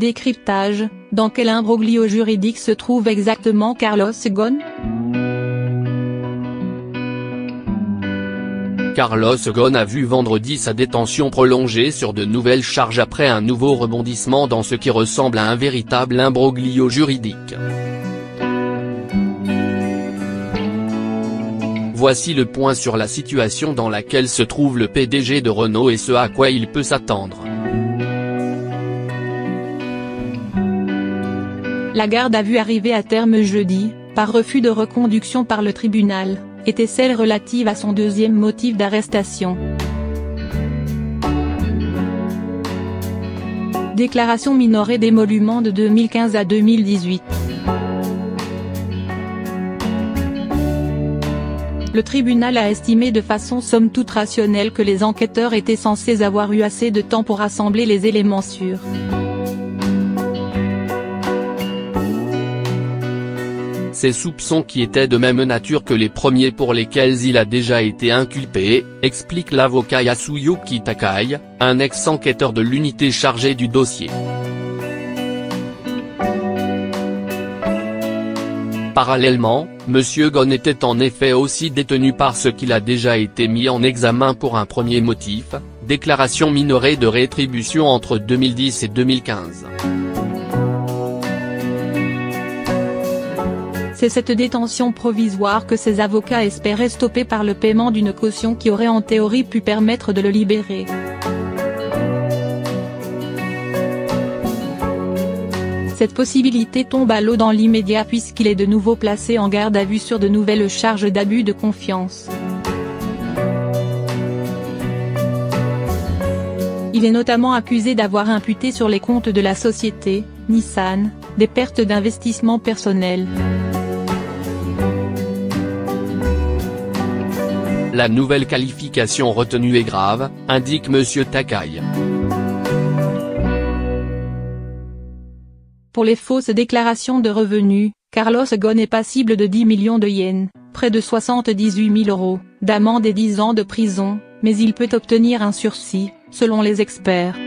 décryptage, dans quel imbroglio juridique se trouve exactement Carlos Ghosn? Carlos Ghosn a vu vendredi sa détention prolongée sur de nouvelles charges après un nouveau rebondissement dans ce qui ressemble à un véritable imbroglio juridique. Voici le point sur la situation dans laquelle se trouve le PDG de Renault et ce à quoi il peut s'attendre. La garde à vue arrivée à terme jeudi, par refus de reconduction par le tribunal, était celle relative à son deuxième motif d'arrestation. Déclaration minorée d'émoluments de 2015 à 2018. Le tribunal a estimé de façon somme toute rationnelle que les enquêteurs étaient censés avoir eu assez de temps pour rassembler les éléments sûrs. Ces soupçons qui étaient de même nature que les premiers pour lesquels il a déjà été inculpé, explique l'avocat Yasuyuki Takai, un ex-enquêteur de l'unité chargée du dossier. Parallèlement, M. Ghosn était en effet aussi détenu parce qu'il a déjà été mis en examen pour un premier motif, déclaration minorée de rétribution entre 2010 et 2015. C'est cette détention provisoire que ses avocats espéraient stopper par le paiement d'une caution qui aurait en théorie pu permettre de le libérer. Cette possibilité tombe à l'eau dans l'immédiat puisqu'il est de nouveau placé en garde à vue sur de nouvelles charges d'abus de confiance. Il est notamment accusé d'avoir imputé sur les comptes de la société, Nissan, des pertes d'investissement personnel. La nouvelle qualification retenue est grave, indique M. Takai. Pour les fausses déclarations de revenus, Carlos Ghosn est passible de 10 millions de yens, près de 78 000 €, d'amende et 10 ans de prison, mais il peut obtenir un sursis, selon les experts.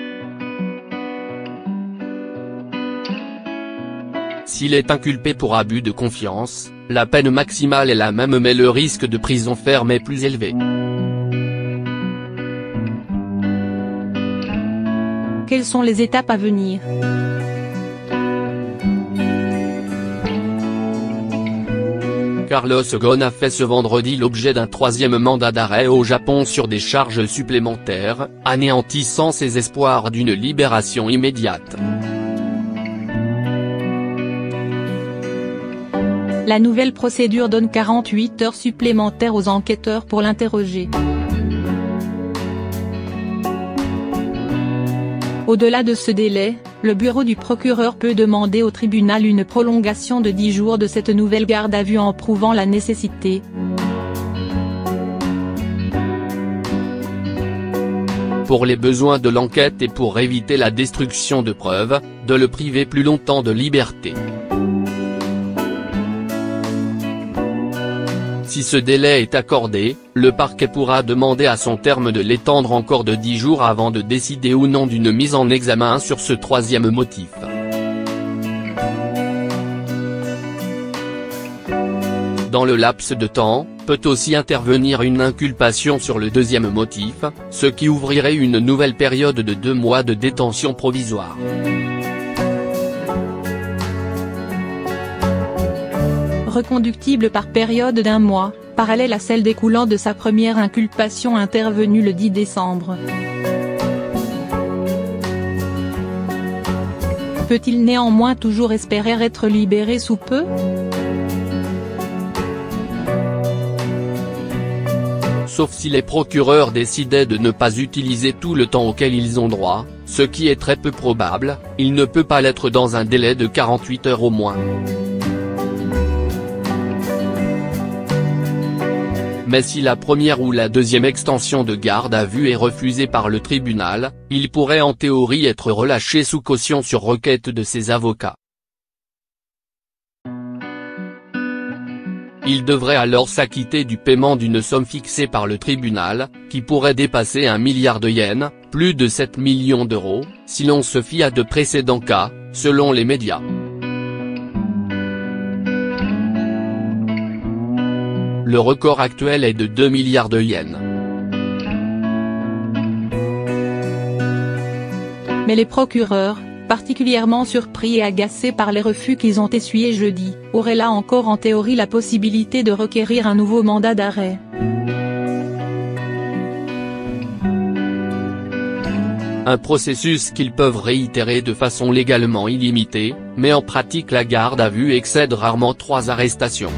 S'il est inculpé pour abus de confiance, la peine maximale est la même mais le risque de prison ferme est plus élevé. Quelles sont les étapes à venir? Carlos Ghosn a fait ce vendredi l'objet d'un troisième mandat d'arrêt au Japon sur des charges supplémentaires, anéantissant ses espoirs d'une libération immédiate. La nouvelle procédure donne 48 heures supplémentaires aux enquêteurs pour l'interroger. Au-delà de ce délai, le bureau du procureur peut demander au tribunal une prolongation de 10 jours de cette nouvelle garde à vue en prouvant la nécessité. Pour les besoins de l'enquête et pour éviter la destruction de preuves, de le priver plus longtemps de liberté. Si ce délai est accordé, le parquet pourra demander à son terme de l'étendre encore de 10 jours avant de décider ou non d'une mise en examen sur ce troisième motif. Dans le laps de temps, peut aussi intervenir une inculpation sur le deuxième motif, ce qui ouvrirait une nouvelle période de 2 mois de détention provisoire. Reconductible par période d'1 mois, parallèle à celle découlant de sa première inculpation intervenue le 10 décembre. Peut-il néanmoins toujours espérer être libéré sous peu? Sauf si les procureurs décidaient de ne pas utiliser tout le temps auquel ils ont droit, ce qui est très peu probable, il ne peut pas l'être dans un délai de 48 heures au moins. Mais si la première ou la deuxième extension de garde à vue est refusée par le tribunal, il pourrait en théorie être relâché sous caution sur requête de ses avocats. Il devrait alors s'acquitter du paiement d'une somme fixée par le tribunal, qui pourrait dépasser 1 milliard de yens, plus de 7 millions d'euros, si l'on se fie à de précédents cas, selon les médias. Le record actuel est de 2 milliards de yens. Mais les procureurs, particulièrement surpris et agacés par les refus qu'ils ont essuyés jeudi, auraient là encore en théorie la possibilité de requérir un nouveau mandat d'arrêt. Un processus qu'ils peuvent réitérer de façon légalement illimitée, mais en pratique la garde à vue excède rarement 3 arrestations.